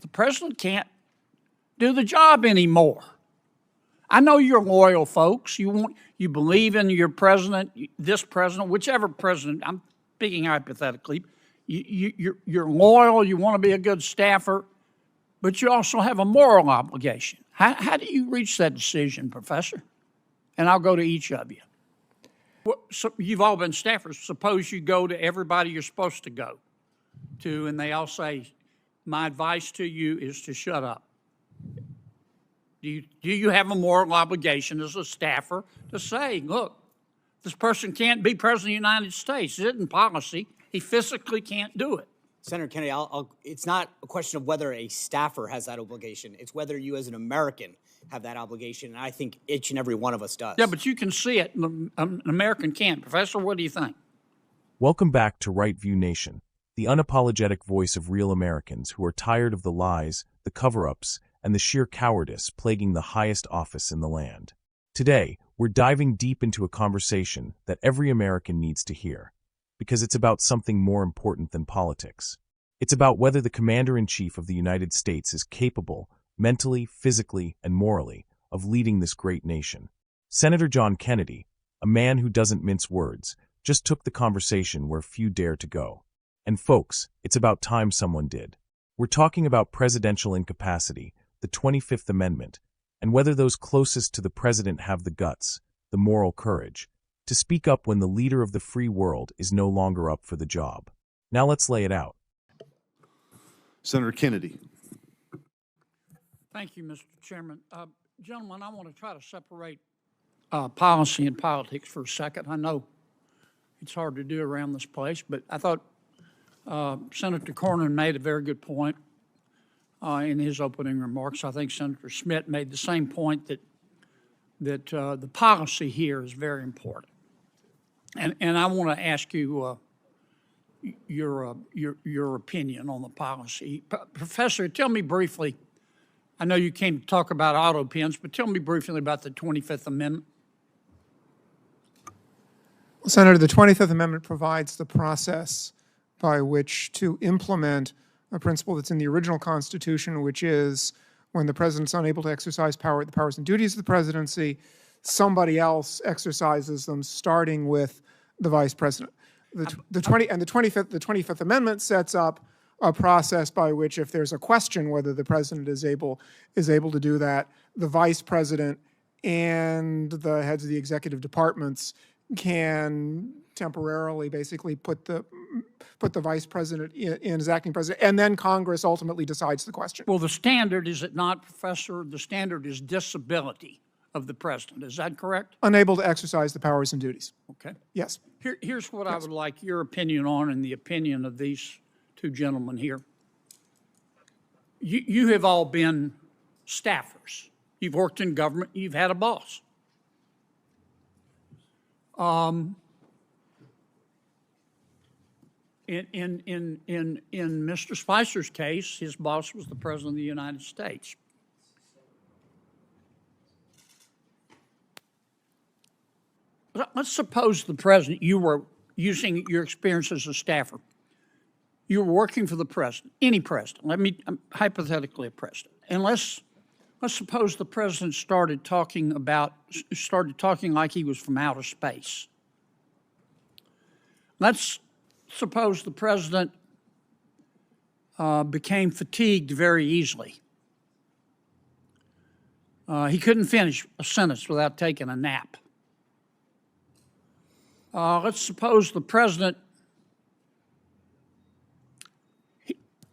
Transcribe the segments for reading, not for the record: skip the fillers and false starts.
The president can't do the job anymore. I know you're loyal folks. You believe in your president, this president, whichever president. I'm speaking hypothetically. You're loyal. You want to be a good staffer, but you also have a moral obligation. How do you reach that decision, Professor? And I'll go to each of you. Well, so you've all been staffers. Suppose you go to everybody you're supposed to go to, and they all say, my advice to you is to shut up. Do you have a moral obligation as a staffer to say, look, this person can't be president of the United States. It isn't policy. He physically can't do it. Senator Kennedy, it's not a question of whether a staffer has that obligation. It's whether you as an American have that obligation, and I think each and every one of us does. Yeah, but you can see it. An American can't. Professor, what do you think? Welcome back to Right View Nation, the unapologetic voice of real Americans who are tired of the lies, the cover-ups, and the sheer cowardice plaguing the highest office in the land. Today, we're diving deep into a conversation that every American needs to hear, because it's about something more important than politics. It's about whether the Commander-in-Chief of the United States is capable, mentally, physically, and morally, of leading this great nation. Senator John Kennedy, a man who doesn't mince words, just took the conversation where few dare to go. And folks, it's about time someone did. We're talking about presidential incapacity, the 25th Amendment, and whether those closest to the president have the guts, the moral courage, to speak up when the leader of the free world is no longer up for the job. Now let's lay it out. Senator Kennedy. Thank you, Mr. Chairman. Gentlemen, I want to try to separate policy and politics for a second. I know it's hard to do around this place, but I thought Senator Cornyn made a very good point in his opening remarks. I think Senator Schmidt made the same point that the policy here is very important. And I want to ask you your opinion on the policy. Professor, tell me briefly, I know you came to talk about auto pens, but tell me briefly about the 25th Amendment. Well, Senator, the 25th Amendment provides the process by which to implement a principle that's in the original Constitution, which is when the president's unable to exercise the powers and duties of the presidency, somebody else exercises them, starting with the vice president. The 25th Amendment sets up a process by which, if there's a question whether the president is able to do that, the vice president and the heads of the executive departments can temporarily basically put the vice president in as acting president, and then Congress ultimately decides the question. Well, the standard, is it not, Professor? The standard is disability of the president. Is that correct? Unable to exercise the powers and duties. Okay. Yes. Here's what I would like your opinion on, and the opinion of these two gentlemen here. You have all been staffers. You've worked in government. You've had a boss. In Mr. Spicer's case, his boss was the President of the United States. Let's suppose the President, you were using your experience as a staffer. You were working for the President, any President. Hypothetically a President. And let's suppose the President started talking like he was from outer space. Let's suppose the President became fatigued very easily. He couldn't finish a sentence without taking a nap. Let's suppose the President,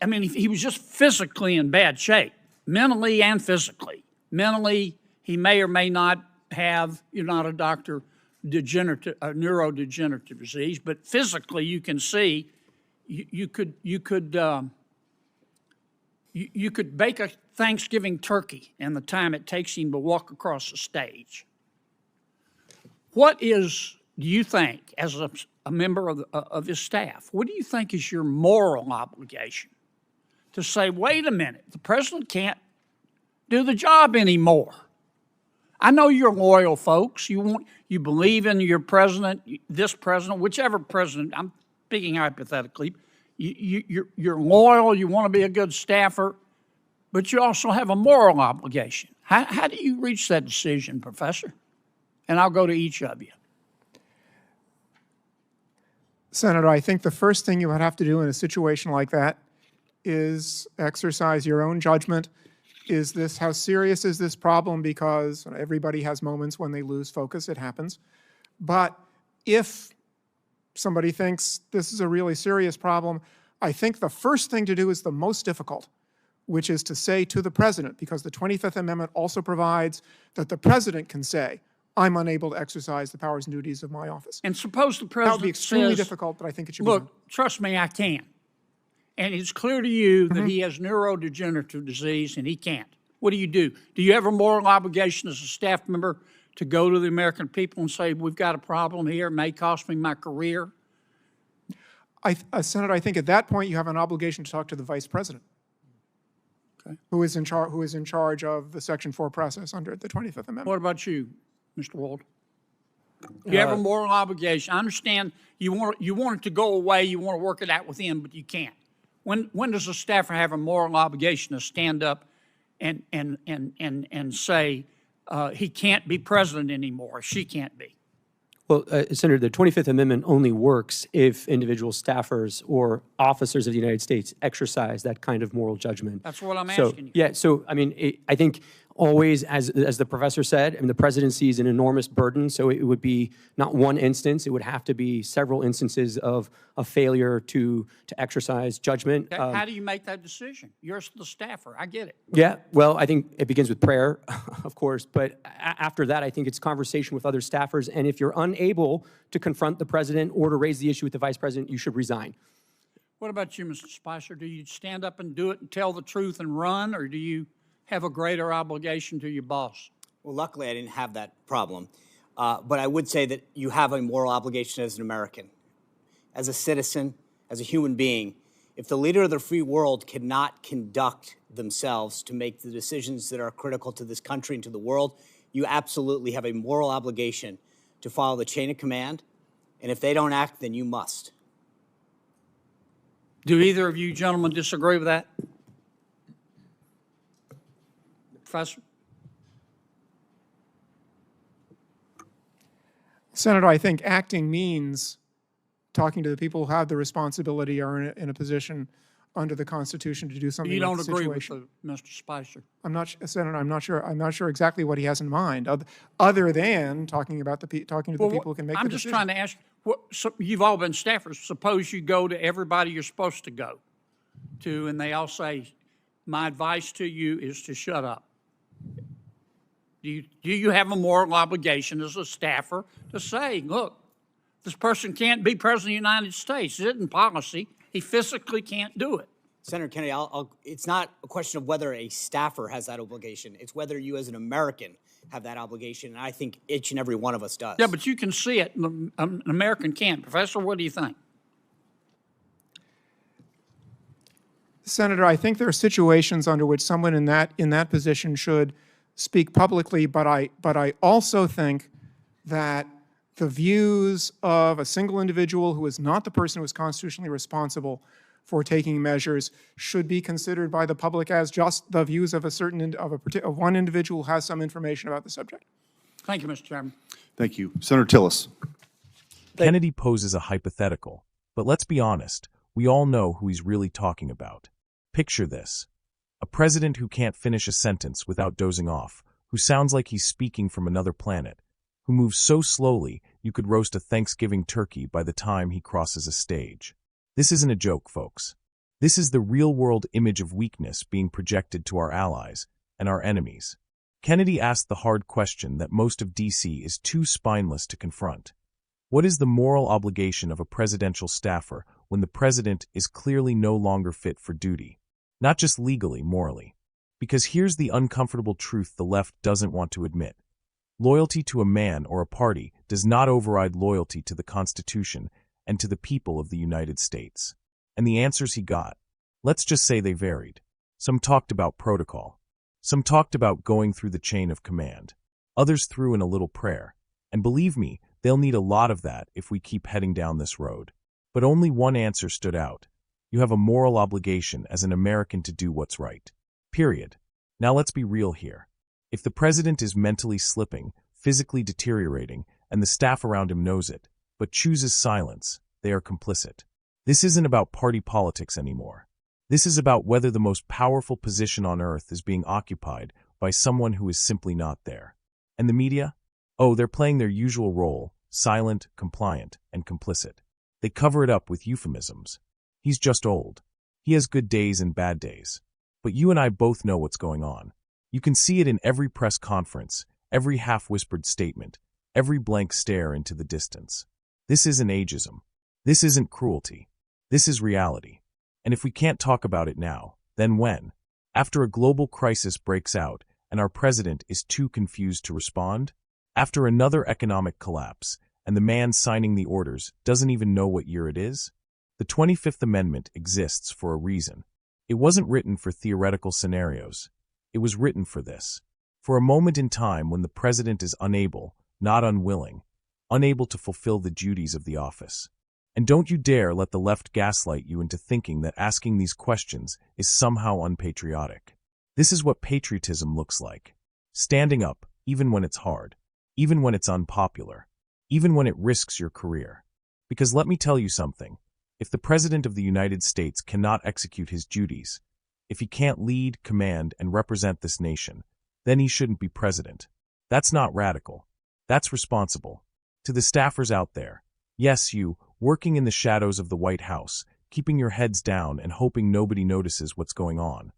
he was just physically in bad shape, mentally and physically. Mentally, he may or may not have, you're not a doctor, neurodegenerative disease, but physically you can see you could bake a Thanksgiving turkey in the time it takes him to walk across the stage. What do you think, as a member of his staff, what do you think is your moral obligation to say, wait a minute, the president can't do the job anymore? I know you're loyal folks. You believe in your president, this president, whichever president. I'm speaking hypothetically. You're loyal. You want to be a good staffer, but you also have a moral obligation. How do you reach that decision, Professor? And I'll go to each of you. Senator, I think the first thing you would have to do in a situation like that is exercise your own judgment. How serious is this problem? Because everybody has moments when they lose focus, it happens. But if somebody thinks this is a really serious problem, I think the first thing to do is the most difficult, which is to say to the president, because the 25th Amendment also provides that the president can say, I'm unable to exercise the powers and duties of my office. And suppose the president That would be extremely says, difficult, but I think it should be done. look, trust me, I can. And it's clear to you that he has neurodegenerative disease and he can't. What do? Do you have a moral obligation as a staff member to go to the American people and say, we've got a problem here, it may cost me my career? Senator, I think at that point you have an obligation to talk to the vice president, who is in charge of the Section 4 process under the 25th Amendment. What about you, Mr. Wald? Do you have a moral obligation? I understand you want it to go away, you want to work it out with him, but you can't. When does a staffer have a moral obligation to stand up and say he can't be president anymore, or she can't be? Well, Senator, the 25th Amendment only works if individual staffers or officers of the United States exercise that kind of moral judgment. That's what I'm asking you. Yeah, so, I mean, I think always, as the professor said, I mean, the presidency is an enormous burden, so it would be not one instance, it would have to be several instances of a failure to exercise judgment. Okay, how do you make that decision? You're the staffer, I get it. Yeah, well, I think it begins with prayer, of course, but after that, I think it's conversation with other staffers, and if you're unable to confront the president or to raise the issue with the vice president, you should resign. What about you, Mr. Spicer? Do you stand up and do it and tell the truth and run, or do you have a greater obligation to your boss? Well, luckily, I didn't have that problem. But I would say that you have a moral obligation as an American, as a citizen, as a human being. If the leader of the free world cannot conduct themselves to make the decisions that are critical to this country and to the world, you absolutely have a moral obligation to follow the chain of command. And if they don't act, then you must. Do either of you gentlemen disagree with that? Professor? Senator, I think acting means talking to the people who have the responsibility or in a position under the Constitution to do something. You don't about the agree with situation. Mr. Spicer? Senator, I'm not sure exactly what he has in mind, other than talking to the people who can make the decision. I'm just trying to ask, you've all been staffers. Suppose you go to everybody you're supposed to go to, and they all say, my advice to you is to shut up. Do you have a moral obligation as a staffer to say, look, this person can't be president of the United States. It isn't policy. He physically can't do it. Senator Kennedy, it's not a question of whether a staffer has that obligation. It's whether you as an American have that obligation, and I think each and every one of us does. Yeah, but you can see it. An American can't. Professor, what do you think? Senator, I think there are situations under which someone in that position should speak publicly, but I also think that the views of a single individual who is not the person who is constitutionally responsible for taking measures should be considered by the public as just the views of of one individual who has some information about the subject. Thank you, Mr. Chairman. Thank you. Senator Tillis. Kennedy poses a hypothetical, but let's be honest, we all know who he's really talking about. Picture this. A president who can't finish a sentence without dozing off, who sounds like he's speaking from another planet, who moves so slowly you could roast a Thanksgiving turkey by the time he crosses a stage. This isn't a joke, folks. This is the real-world image of weakness being projected to our allies and our enemies. Kennedy asked the hard question that most of D.C. is too spineless to confront. What is the moral obligation of a presidential staffer when the president is clearly no longer fit for duty? Not just legally, morally. Because here's the uncomfortable truth the left doesn't want to admit. Loyalty to a man or a party does not override loyalty to the Constitution and to the people of the United States. And the answers he got, let's just say they varied. Some talked about protocol. Some talked about going through the chain of command. Others threw in a little prayer. And believe me, they'll need a lot of that if we keep heading down this road. But only one answer stood out. You have a moral obligation as an American to do what's right. Period. Now let's be real here. If the president is mentally slipping, physically deteriorating, and the staff around him knows it, but chooses silence, they are complicit. This isn't about party politics anymore. This is about whether the most powerful position on earth is being occupied by someone who is simply not there. And the media? Oh, they're playing their usual role, silent, compliant, and complicit. They cover it up with euphemisms. He's just old. He has good days and bad days. But you and I both know what's going on. You can see it in every press conference, every half-whispered statement, every blank stare into the distance. This isn't ageism. This isn't cruelty. This is reality. And if we can't talk about it now, then when? After a global crisis breaks out and our president is too confused to respond? After another economic collapse and the man signing the orders doesn't even know what year it is? The 25th Amendment exists for a reason. It wasn't written for theoretical scenarios. It was written for this. For a moment in time when the president is unable, not unwilling, unable to fulfill the duties of the office. And don't you dare let the left gaslight you into thinking that asking these questions is somehow unpatriotic. This is what patriotism looks like. Standing up, even when it's hard, even when it's unpopular, even when it risks your career. Because let me tell you something. If the President of the United States cannot execute his duties, if he can't lead, command, and represent this nation, then he shouldn't be president. That's not radical. That's responsible. To the staffers out there, yes, you, working in the shadows of the White House, keeping your heads down and hoping nobody notices what's going on.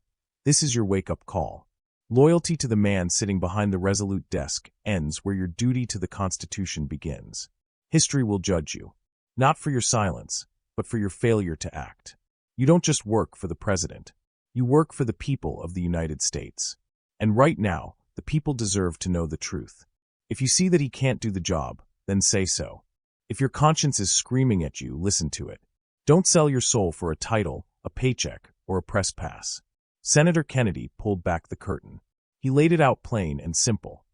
This is your wake-up call. Loyalty to the man sitting behind the resolute desk ends where your duty to the Constitution begins. History will judge you, not for your silence, but for your failure to act. You don't just work for the president. You work for the people of the United States. And right now, the people deserve to know the truth. If you see that he can't do the job, then say so. If your conscience is screaming at you, listen to it. Don't sell your soul for a title, a paycheck, or a press pass. Senator Kennedy pulled back the curtain. He laid it out plain and simple.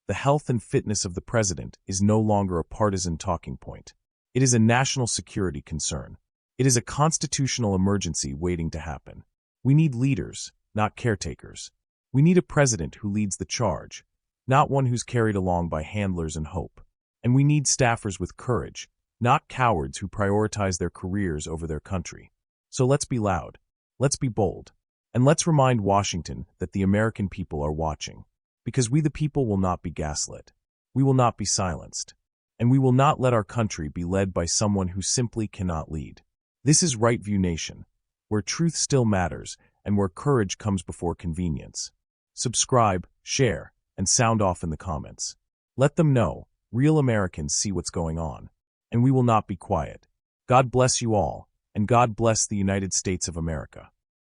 The health and fitness of the president is no longer a partisan talking point. It is a national security concern. It is a constitutional emergency waiting to happen. We need leaders, not caretakers. We need a president who leads the charge, not one who's carried along by handlers and hope. And we need staffers with courage, not cowards who prioritize their careers over their country. So let's be loud, let's be bold, and let's remind Washington that the American people are watching. Because we the people will not be gaslit. We will not be silenced. And we will not let our country be led by someone who simply cannot lead. This is Right View Nation, where truth still matters and where courage comes before convenience. Subscribe, share, and sound off in the comments. Let them know. Real Americans see what's going on, and we will not be quiet. God bless you all, and God bless the United States of America.